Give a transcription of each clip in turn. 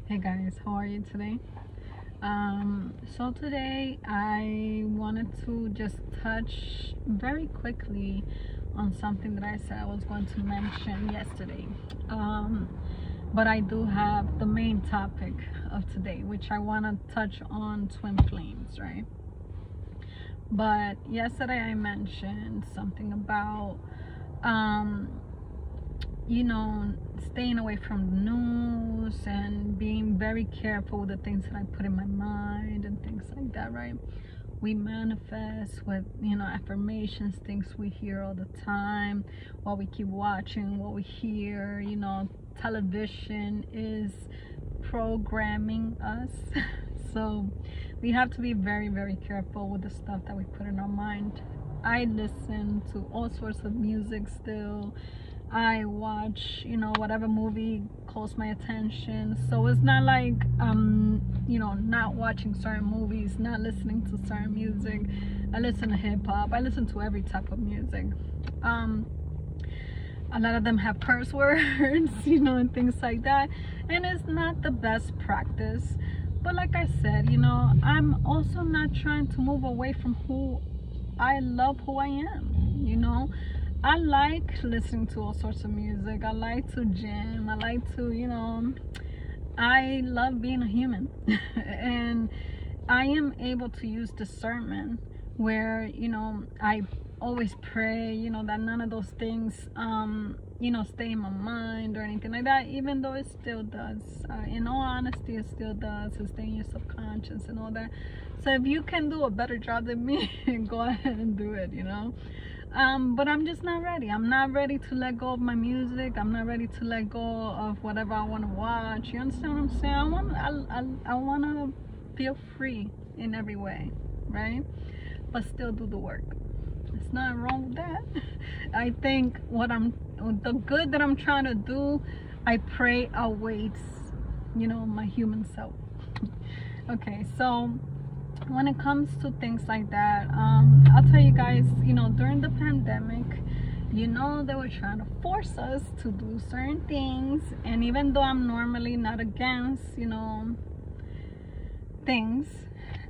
Hey guys, how are you today? So today I wanted to just touch very quickly on something that I said I was going to mention yesterday. But I do have the main topic of today, which I want to touch on twin flames, right? But yesterday I mentioned something about staying away from the news and being very careful with the things that I put in my mind and things like that, right? We manifest with, affirmations, things we hear all the time, what we keep watching, what we hear, television is programming us. So we have to be very, very careful with the stuff that we put in our mind. I listen to all sorts of music still. I watch, whatever movie calls my attention. So it's not like not watching certain movies, not listening to certain music. I listen to hip hop. I listen to every type of music. A lot of them have curse words, and things like that. And it's not the best practice. But like I said, I'm also not trying to move away from who I love, who I am, I like listening to all sorts of music. I like to jam. I like to, I love being a human. And I am able to use discernment where, I always pray, that none of those things, stay in my mind or anything like that, even though it still does. In all honesty, it still does. It stays in your subconscious and all that. So if you can do a better job than me, go ahead and do it, but I'm just not ready. I'm not ready to let go of my music. I'm not ready to let go of whatever I want to watch. You understand what I'm saying? I want to feel free in every way, right? But still do the work. It's not wrong with that. I think the good that I'm trying to do, I pray outweighs, my human self. Okay, so when it comes to things like that, I'll tell you guys, during the pandemic, they were trying to force us to do certain things. And even though I'm normally not against, things,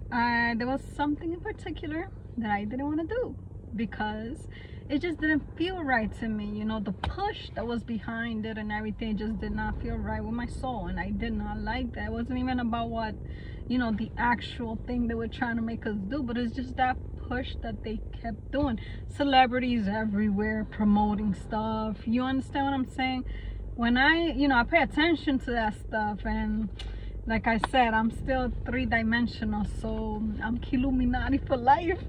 there was something in particular that I didn't want to do because it just didn't feel right to me. The push that was behind it and everything just did not feel right with my soul, and I did not like that. It wasn't even about what, the actual thing they were trying to make us do, but it's just that push that they kept doing. Celebrities everywhere promoting stuff. You understand what I'm saying? When I pay attention to that stuff, and like I said, I'm still three-dimensional, so I'm Illuminati for life.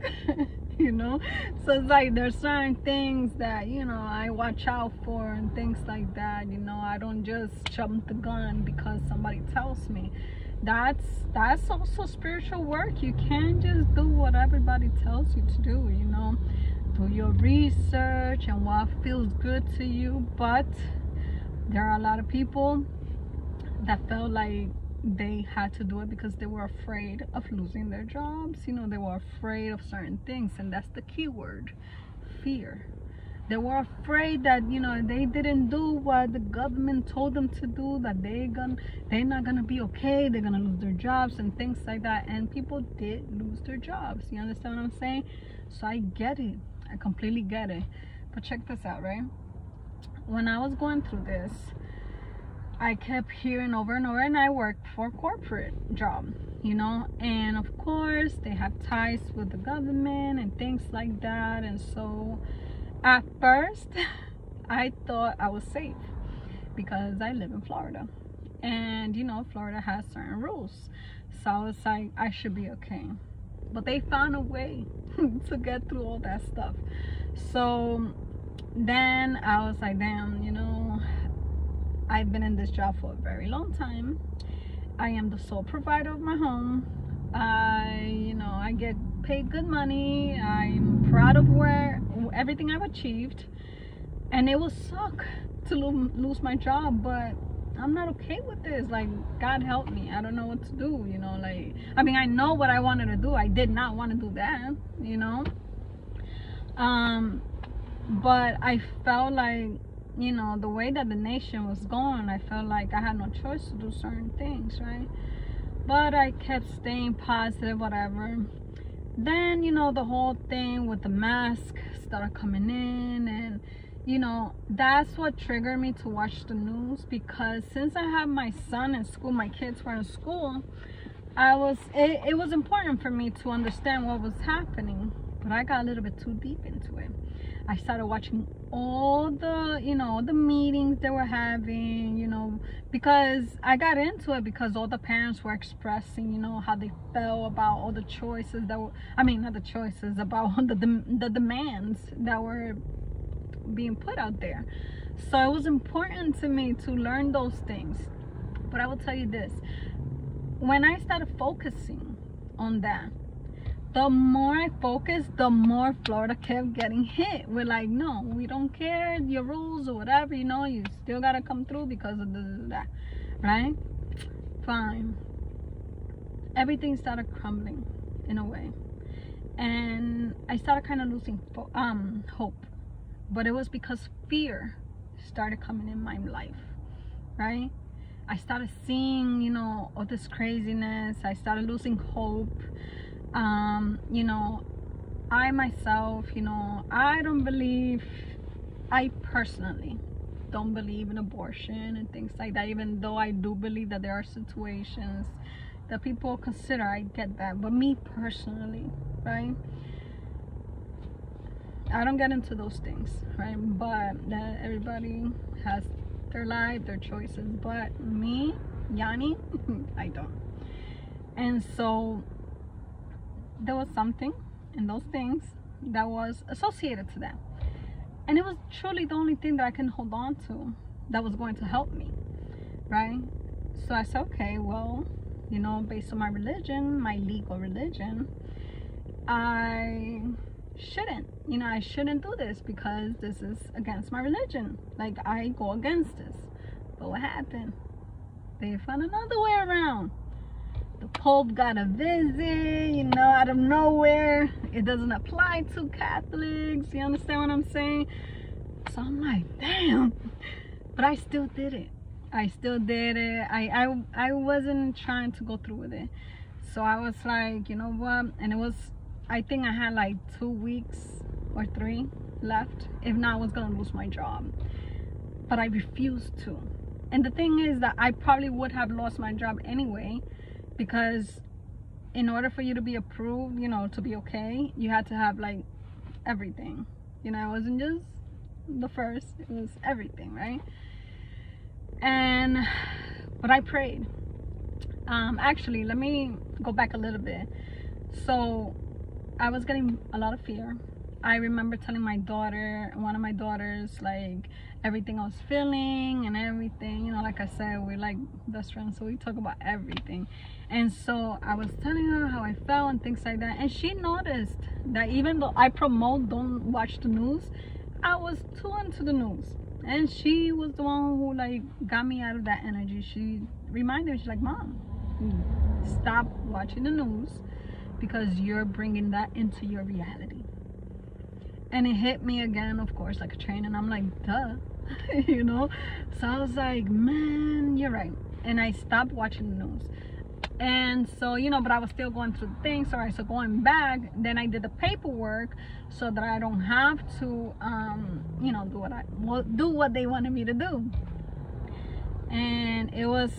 So it's like there's certain things that I watch out for and things like that. I don't just jump the gun because somebody tells me. That's also spiritual work. You can't just do what everybody tells you to do. Do your research and what feels good to you. But there are a lot of people that felt like they had to do it because they were afraid of losing their jobs. They were afraid of certain things, and that's the key word: fear. They were afraid that they didn't do what the government told them to do, that they're not gonna be okay, they're gonna lose their jobs and things like that. And people did lose their jobs. You understand what I'm saying? So I get it. I completely get it. But check this out, right? When I was going through this, I kept hearing over and over, and I worked for a corporate job, and of course they have ties with the government and things like that. And so at first I thought I was safe because I live in Florida, and Florida has certain rules. So I was like, I should be okay. But they found a way to get through all that stuff. So then I was like, damn, I've been in this job for a very long time. I am the sole provider of my home. I get paid good money. I'm proud of everything I've achieved. And it will suck to lose my job, but I'm not okay with this. Like, God help me. I don't know what to do, I know what I wanted to do. I did not want to do that, But I felt like you know, the way that the nation was going, I felt like I had no choice to do certain things, right? But I kept staying positive, whatever. Then, you know, the whole thing with the mask started coming in, and you know, that's what triggered me to watch the news, because since I have my son in school, my kids were in school, it was important for me to understand what was happening. But I got a little bit too deep into it. I started watching all the, you know, the meetings they were having, you know, because I got into it because all the parents were expressing, you know, how they felt about all the choices that were, I mean, not the choices, about the demands that were being put out there. So it was important to me to learn those things. But I will tell you this, when I started focusing on that, the more I focused, the more Florida kept getting hit. We're like, no, we don't care your rules or whatever, you know, you still gotta come through because of that, right? Fine. Everything started crumbling in a way, and I started kind of losing hope. But it was because fear started coming in my life, right? I started seeing, you know, all this craziness. I started losing hope. You know, I myself, you know, I personally don't believe in abortion and things like that, even though I do believe that there are situations that people consider. I get that. But me personally, right? I don't get into those things, right? But that everybody has their life, their choices. But me, Yanni, I don't. And so there was something in those things that was associated to that. And it was truly the only thing that I can hold on to that was going to help me, right? So I said, okay, well, you know, based on my religion, my legal religion, I shouldn't do this because this is against my religion. Like, I go against this. But what happened? They found another way around. The Pope got a visit, you know, out of nowhere. It doesn't apply to Catholics. You understand what I'm saying? So I'm like, damn. But I still did it. I still did it. I wasn't trying to go through with it. So I was like, you know what? And it was, I think I had like 2 weeks or 3 left. If not, I was gonna lose my job. But I refused to. And the thing is that I probably would have lost my job anyway, because in order for you to be approved, you know, to be okay, you had to have like everything. You know, it wasn't just the first, it was everything, right? But I prayed. Actually, let me go back a little bit. So I was getting a lot of fear. I remember telling my daughter, one of my daughters, like everything I was feeling and everything, you know, like I said, we're like best friends, so we talk about everything. And so I was telling her how I felt and things like that, and she noticed that even though I promote don't watch the news, I was too into the news. And she was the one who like got me out of that energy. She reminded me, she's like, Mom, stop watching the news because you're bringing that into your reality. And it hit me again, of course, like a train, and I'm like, duh. You know. So I was like, man, you're right. And I stopped watching the news. And so, you know, but I was still going through the things. All right, so going back, then I did the paperwork so that I don't have to you know, do what they wanted me to do. And it was,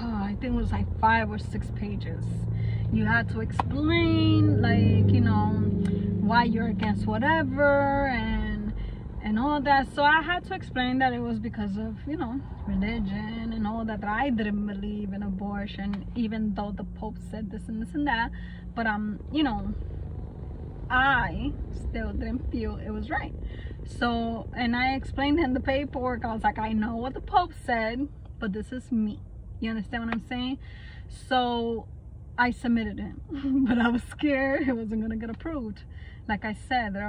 I think it was like 5 or 6 pages. You had to explain, like, you know, why you're against whatever and all that. So I had to explain that it was because of, you know, religion and all that I didn't believe in abortion, even though the Pope said this and this and that. But you know, I still didn't feel it was right. So, and I explained in the paperwork, I was like, I know what the Pope said, but this is me. You understand what I'm saying? So I submitted it, but I was scared it wasn't gonna get approved. Like I said, they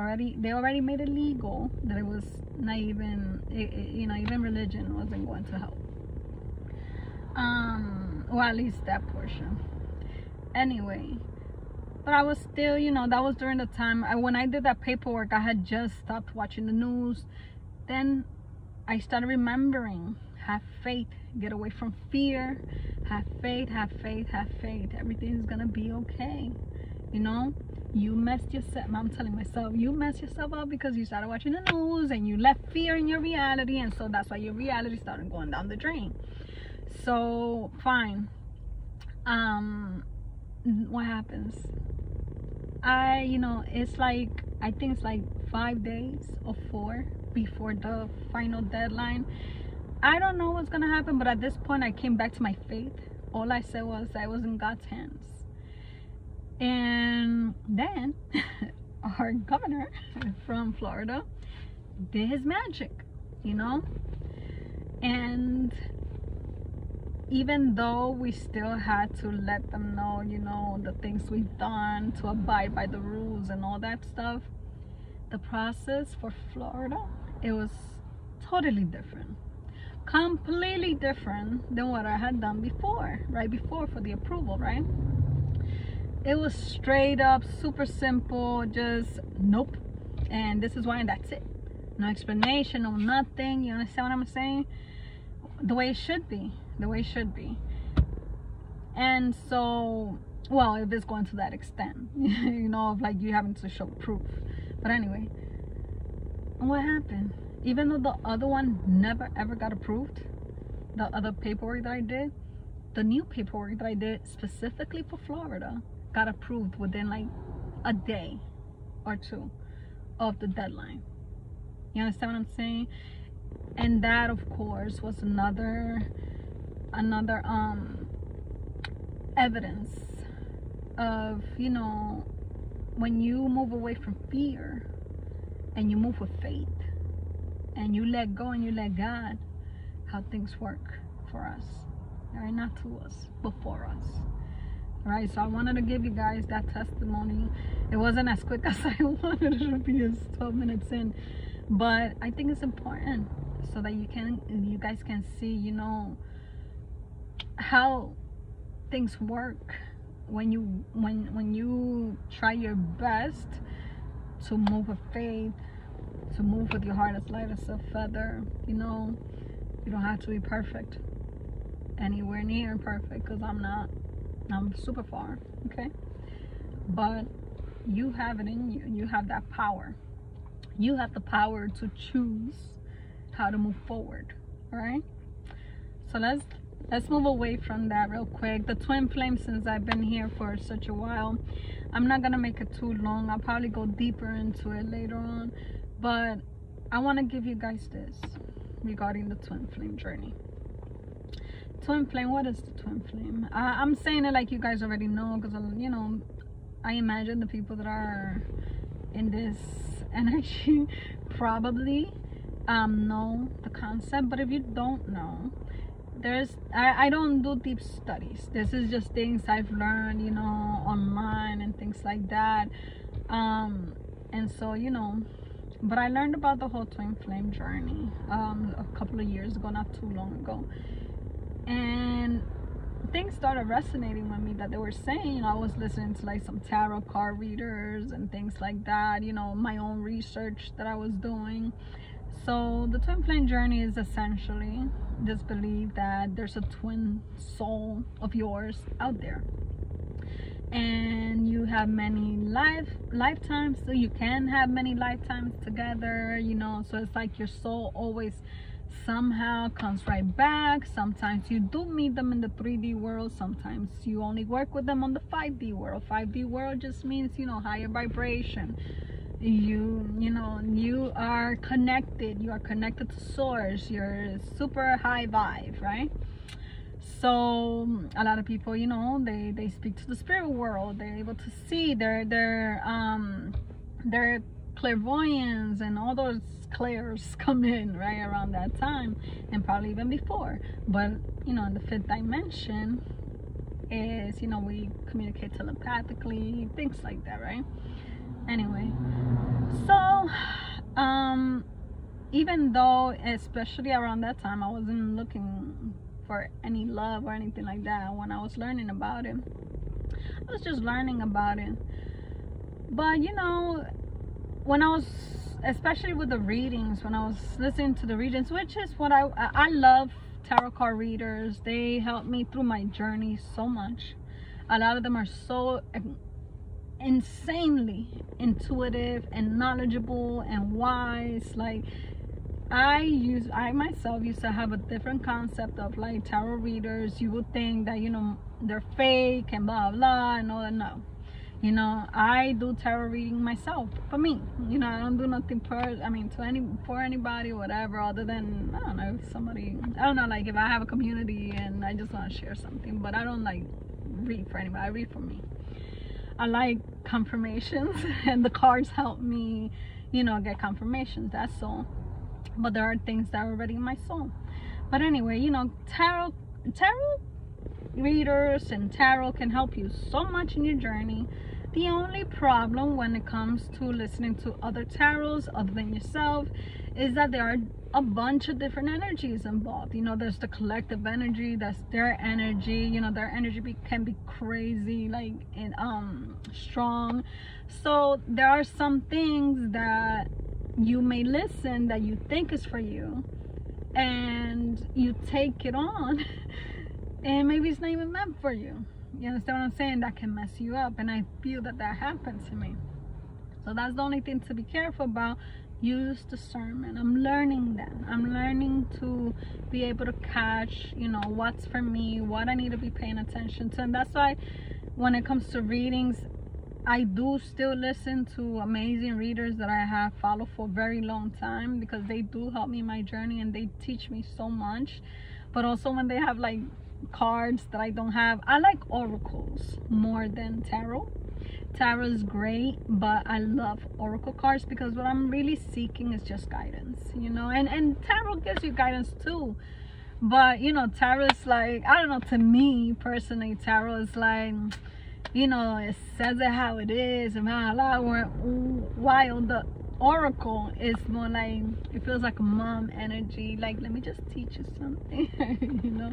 already made it legal, that it was not even, you know, even religion wasn't going to help. Or at least that portion. Anyway, but I was still, you know, that was during the time when I did that paperwork. I had just stopped watching the news. Then I started remembering, have faith, get away from fear, have faith, have faith, have faith. Everything's gonna be okay. You know, you messed yourself, I'm telling myself, you messed yourself up because you started watching the news and you left fear in your reality, and so that's why your reality started going down the drain. So fine. What happens? It's like, I think it's like 5 days or 4 before the final deadline. I don't know what's gonna happen, but at this point I came back to my faith. All I said was I was in God's hands. And then our governor from Florida did his magic, and even though we still had to let them know, the things we've done to abide by the rules and all that stuff, the process for Florida, it was totally different, completely different than what I had done before, right before for the approval, right? It was straight up, super simple, just nope, and this is why, and that's it. No explanation, no nothing. You understand what I'm saying? The way it should be, the way it should be. And so, well, if it's going to that extent, of like you having to show proof. But anyway, what happened? Even though the other one never ever got approved, the other paperwork that I did, the new paperwork that I did specifically for Florida got approved within like a day or 2 of the deadline. You understand what I'm saying? And that, of course, was another evidence of, when you move away from fear and you move with faith and you let go and you let God, how things work for us. All right, not to us, but for us. All right, so I wanted to give you guys that testimony. It wasn't as quick as I wanted it to be. It's 12 minutes in, but I think it's important so that you guys can see, how things work when you try your best to move with faith, to move with your heart as light as a feather. You don't have to be perfect, anywhere near perfect, because I'm not. I'm super far, okay? But you have it in you. You have that power. You have the power to choose how to move forward. All right? So let's move away from that real quick. The twin flame, since I've been here for such a while, I'm not gonna make it too long. I'll probably go deeper into it later on. But I want to give you guys this regarding the twin flame journey. Twin flame, what is the twin flame? I'm saying it like you guys already know, because I imagine the people that are in this energy probably know the concept. But if you don't know, I don't do deep studies. This is just things I've learned, online and things like that. And so, but I learned about the whole twin flame journey a couple of years ago, not too long ago. And things started resonating with me that they were saying. I was listening to like some tarot card readers and things like that, my own research that I was doing. So the twin flame journey is essentially this belief that there's a twin soul of yours out there, and you have many lifetimes, so you can have many lifetimes together, so it's like your soul always somehow comes right back. Sometimes you do meet them in the 3D world, sometimes you only work with them on the 5D world. 5D world just means, higher vibration. You are connected. You are connected to source. You're super high vibe, right? So a lot of people, they speak to the spirit world. They're able to see their clairvoyance and all those clairs come in right around that time, and probably even before. But in the 5th dimension is, we communicate telepathically, things like that, right? Anyway, so even though, especially around that time, I wasn't looking for any love or anything like that. When I was learning about it, I was just learning about it. But when I was, especially with the readings, when I was listening to the readings, which is what I love tarot card readers. They help me through my journey so much. A lot of them are so insanely intuitive and knowledgeable and wise. Like, I myself used to have a different concept of like tarot readers. You would think that, you know, they're fake and blah blah and all that. No, you know, I do tarot reading myself for me. You know, I don't do nothing for anybody, whatever, other than, I don't know, if somebody, I don't know, like if I have a community and I just want to share something. But I don't like read for anybody. I read for me. I like confirmations and the cards help me, you know, get confirmations. That's all. But there are things that are already in my soul. But anyway, you know, tarot readers and tarot can help you so much in your journey. The only problem when it comes to listening to other tarots other than yourself is that there are a bunch of different energies involved. You know, there's the collective energy, that's their energy. You know, their energy can be crazy, like, and strong. So there are some things that you may listen that you think is for you, and you take it on and maybe it's not even meant for you. You understand what I'm saying? That can mess you up, and I feel that happens to me. So that's the only thing to be careful about. Use discernment. I'm learning that. I'm learning to be able to catch, you know, what's for me, what I need to be paying attention to. And that's why when it comes to readings, I do still listen to amazing readers that I have followed for a very long time, because they do help me in my journey and they teach me so much. But also when they have like cards that I don't have, I like oracles more than tarot. Tarot is great, but I love oracle cards because what I'm really seeking is just guidance, you know. And tarot gives you guidance too, but you know, tarot is like, I don't know, to me personally, tarot is like, you know, it says it how it is and blah, blah, while the oracle is more like, it feels like a mom energy, like, let me just teach you something, you know.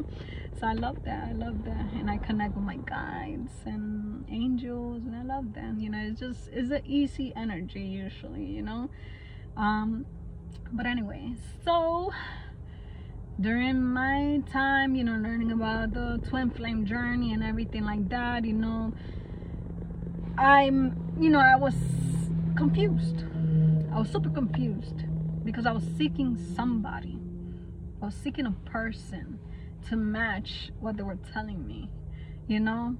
So I love that. And I connect with my guides and angels, and I love them, you know. It's an easy energy usually, you know. But anyway, so during my time, you know, learning about the twin flame journey and everything like that, you know, I was confused. I was super confused because I was seeking somebody. I was seeking a person to match what they were telling me, you know.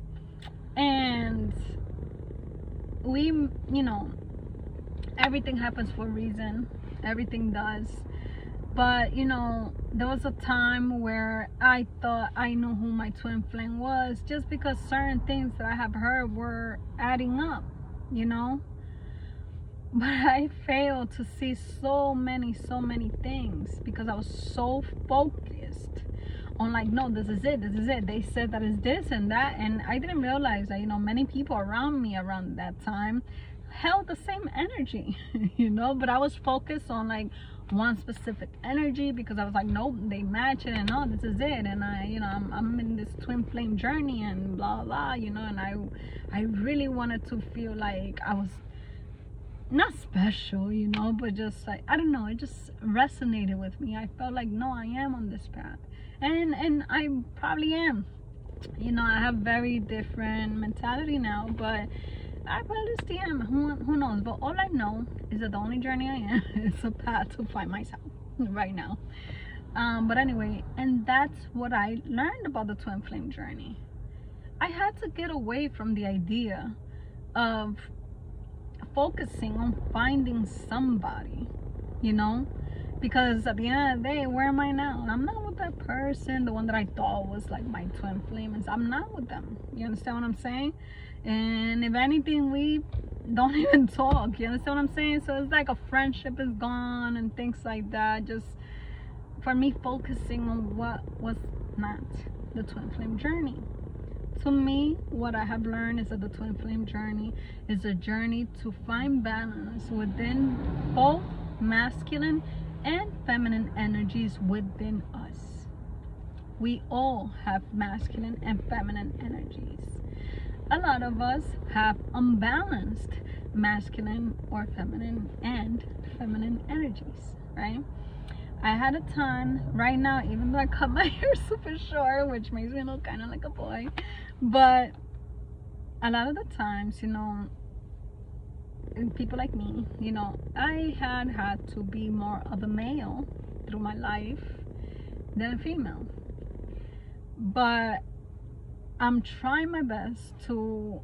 And we, you know, everything happens for a reason. Everything does. But, you know, there was a time where I thought I knew who my twin flame was, just because certain things that I have heard were adding up, you know. But I failed to see so many things because I was so focused on like, no, this is it. They said that it's this and that, and I didn't realize that, you know, many people around me around that time held the same energy, you know. But I was focused on like one specific energy because I was like, nope, they match it, and no, this is it, and I, you know, I'm in this twin flame journey and blah blah, you know. And I really wanted to feel like I was not special, you know, but just like, I don't know, it just resonated with me. I felt like, no, I am on this path, and I probably am, you know. I have very different mentality now, but I probably still am. Who knows? But all I know is that the only journey I am is a path to find myself right now. But anyway, and that's what I learned about the twin flame journey. I had to get away from the idea of focusing on finding somebody, you know, because at the end of the day, where am I now? I'm not with that person, the one that I thought was like my twin flame, and I'm not with them. You understand what I'm saying? And if anything, we don't even talk. You understand what I'm saying? So it's like a friendship is gone and things like that, just for me focusing on what was not the twin flame journey. To me, what I have learned is that the twin flame journey is a journey to find balance within both masculine and feminine energies within us. We all have masculine and feminine energies. a lot of us have unbalanced masculine or feminine and feminine energies, right? I had a ton right now, even though I cut my hair super short, which makes me look kind of like a boy, but a lot of the times, you know, people like me, you know, I had to be more of a male through my life than a female. But I'm trying my best to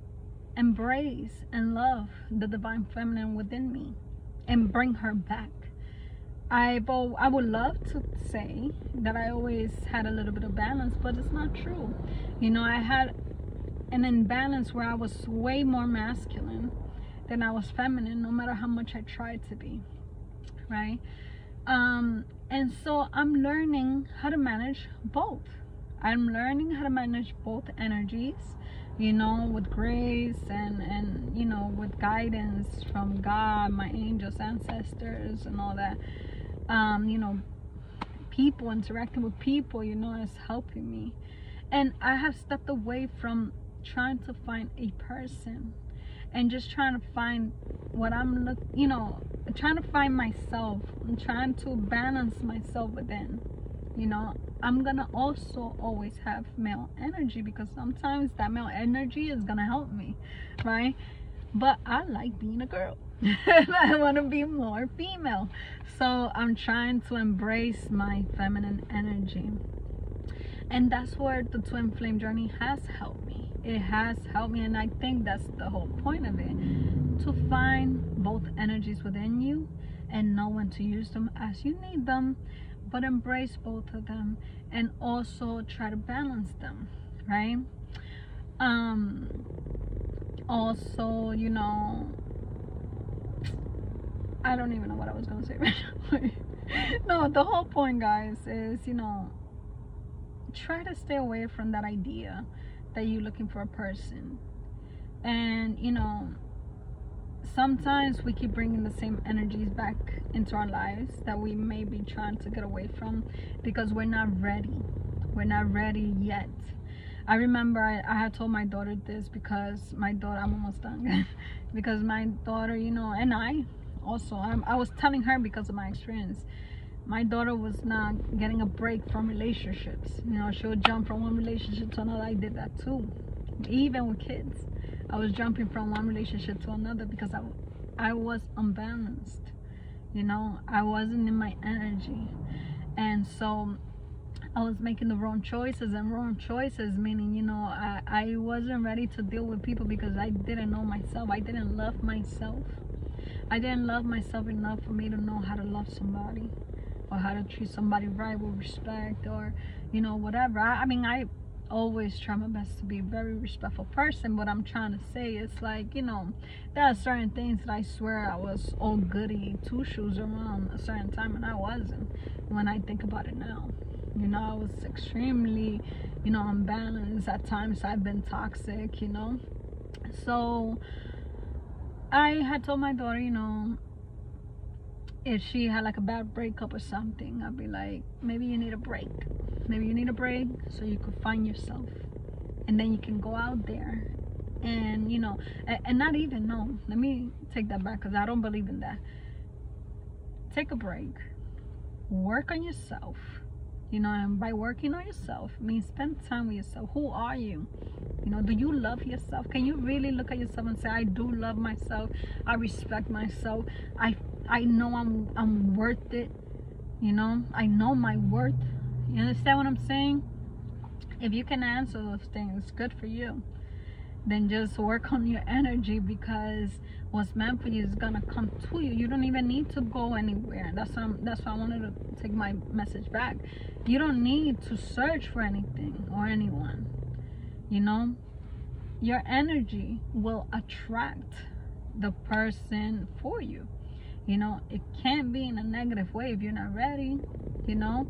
embrace and love the divine feminine within me and bring her back. I would love to say that I always had a little bit of balance, but it's not true. You know, I had an imbalance where I was way more masculine than I was feminine, no matter how much I tried to be, right? And so I'm learning how to manage both. I'm learning how to manage both energies, you know, with grace and you know, with guidance from God, my angels, ancestors, and all that. You know, people, interacting with people, you know, is helping me. And I have stepped away from trying to find a person and just trying to find what you know, trying to find myself and trying to balance myself within. You know, I'm gonna also always have male energy because sometimes that male energy is gonna help me, right? But I like being a girl and I want to be more female, so I'm trying to embrace my feminine energy. And that's where the twin flame journey has helped me. It has helped me, and I think that's the whole point of it, to find both energies within you and know when to use them as you need them, but embrace both of them and also try to balance them, right? Also, you know, I don't even know what I was gonna say right now. No, the whole point, guys, is, you know, try to stay away from that idea that you're looking for a person. And, you know, sometimes we keep bringing the same energies back into our lives that we may be trying to get away from because we're not ready. We're not ready yet. I remember I had told my daughter this because my daughter, I'm almost done, because my daughter, you know, and I also, I was telling her because of my experience, my daughter was not getting a break from relationships. You know, she would jump from one relationship to another. I did that too, even with kids. I was jumping from one relationship to another because I was unbalanced. You know, I wasn't in my energy, and so I was making the wrong choices, and wrong choices meaning, you know, I wasn't ready to deal with people because I didn't know myself. I didn't love myself. I didn't love myself enough for me to know how to love somebody or how to treat somebody right with respect, or, you know, whatever. I mean, I always try my best to be a very respectful person. What I'm trying to say is, like, you know, there are certain things that I swear I was all goody two shoes around a certain time, and I wasn't. When I think about it now, you know, I was extremely, you know, unbalanced. At times I've been toxic, you know. So I had told my daughter, you know, if she had like a bad breakup or something, I'd be like, maybe you need a break. Maybe you need a break so you could find yourself, and then you can go out there and, you know, and not even, no, let me take that back, because I don't believe in that. Take a break, work on yourself, you know, and by working on yourself means spend time with yourself. Who are you? You know, do you love yourself? Can you really look at yourself and say, I do love myself, I respect myself, I know I'm worth it, you know, I know my worth? You understand what I'm saying? If you can answer those things, good for you. Then just work on your energy, because what's meant for you is gonna come to you. You don't even need to go anywhere. That's why I wanted to take my message back. You don't need to search for anything or anyone. You know, your energy will attract the person for you. You know, it can't be in a negative way if you're not ready, you know.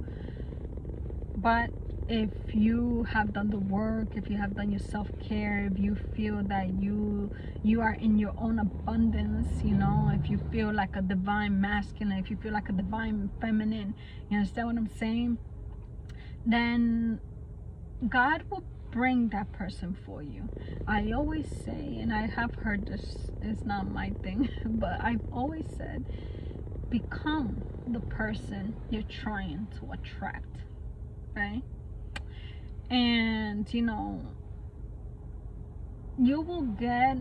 But if you have done the work, if you have done your self-care, if you feel that you are in your own abundance, you know, if you feel like a divine masculine, if you feel like a divine feminine, you understand what I'm saying? Then God will bring that person for you. I always say, and I have heard this, it's not my thing, but I've always said, become the person you're trying to attract, right? And you know, you will get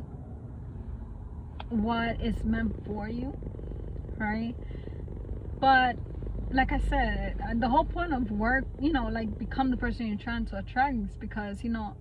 what is meant for you, right? But like I said, the whole point of work, you know, like become the person you're trying to attract, is because, you know,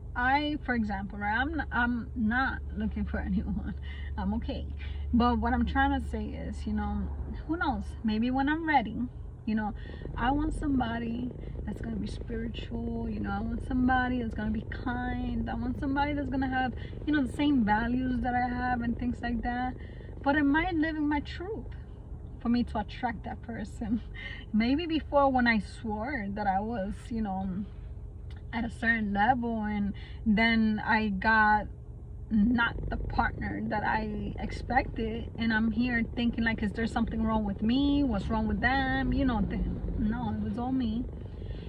for example, right, I'm not looking for anyone. I'm okay. But what I'm trying to say is, you know, who knows, maybe when I'm ready, you know, I want somebody that's going to be spiritual, you know, I want somebody that's going to be kind, I want somebody that's going to have, you know, the same values that I have and things like that. But am I living my truth for me to attract that person? Maybe before, when I swore that I was, you know, at a certain level, and then I got not the partner that I expected, and I'm here thinking like, is there something wrong with me? What's wrong with them? You know, no, it was all me.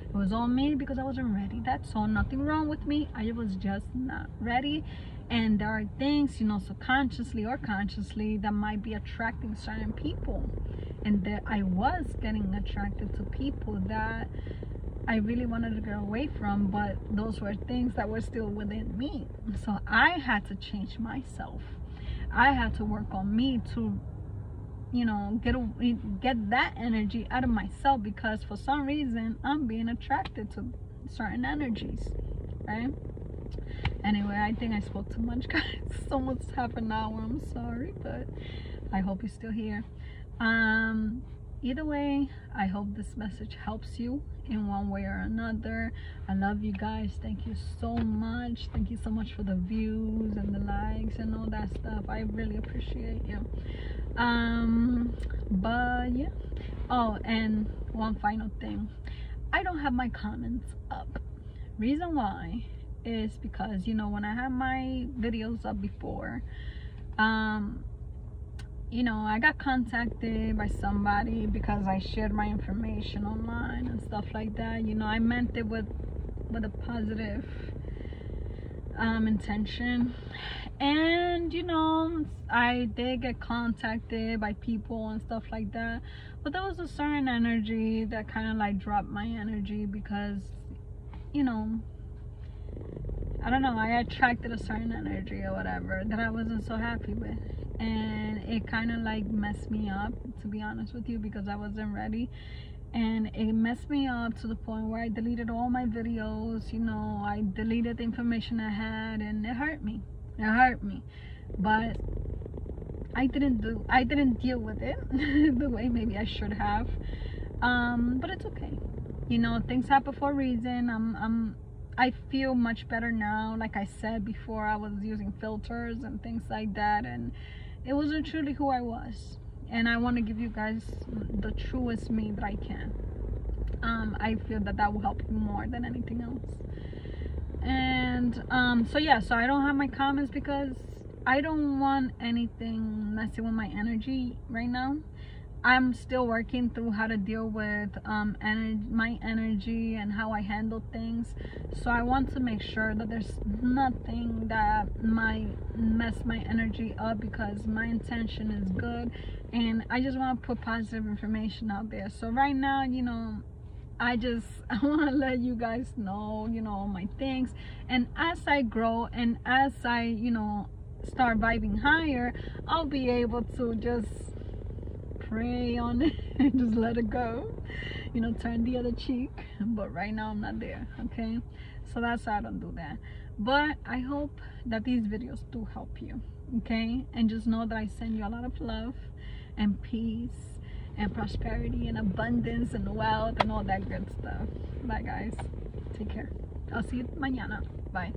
It was all me because I wasn't ready. That's all. Nothing wrong with me. I was just not ready. And there are things, you know, subconsciously or consciously, that might be attracting certain people. And that I was getting attracted to people that I really wanted to get away from, but those were things that were still within me. So I had to change myself. I had to work on me to, you know, get that energy out of myself, because for some reason I'm being attracted to certain energies, right? Anyway, I think I spoke too much, guys. So much happened now. I'm sorry, but I hope you're still here. Either way, I hope this message helps you in one way or another. I love you guys. Thank you so much. Thank you so much for the views and the likes and all that stuff. I really appreciate you. But yeah. Oh, and one final thing, I don't have my comments up. Reason why is because, you know, when I had my videos up before, you know, I got contacted by somebody because I shared my information online and stuff like that. You know, I meant it with a positive intention, and you know, I did get contacted by people and stuff like that, but there was a certain energy that kind of like dropped my energy, because, you know, I don't know, I attracted a certain energy or whatever that I wasn't so happy with, and it kind of like messed me up, to be honest with you, because I wasn't ready. And it messed me up to the point where I deleted all my videos, you know, I deleted the information I had, and it hurt me. It hurt me. But I didn't deal with it the way maybe I should have. But it's okay. You know, things happen for a reason. I feel much better now. Like I said before, I was using filters and things like that, and it wasn't truly who I was. And I want to give you guys the truest me that I can. I feel that will help you more than anything else. And so yeah, so I don't have my comments because I don't want anything messing with my energy right now. I'm still working through how to deal with my energy and how I handle things. So I want to make sure that there's nothing that might mess my energy up, because my intention is good and I just want to put positive information out there. So right now, you know, I want to let you guys know, you know, my things. And as I grow and as I, you know, start vibing higher, I'll be able to just pray on it and just let it go, you know, turn the other cheek. But right now I'm not there, okay? So that's why I don't do that. But I hope that these videos do help you, okay? And just know that I send you a lot of love and peace and prosperity and abundance and wealth and all that good stuff. Bye guys, take care. I'll see you mañana. Bye.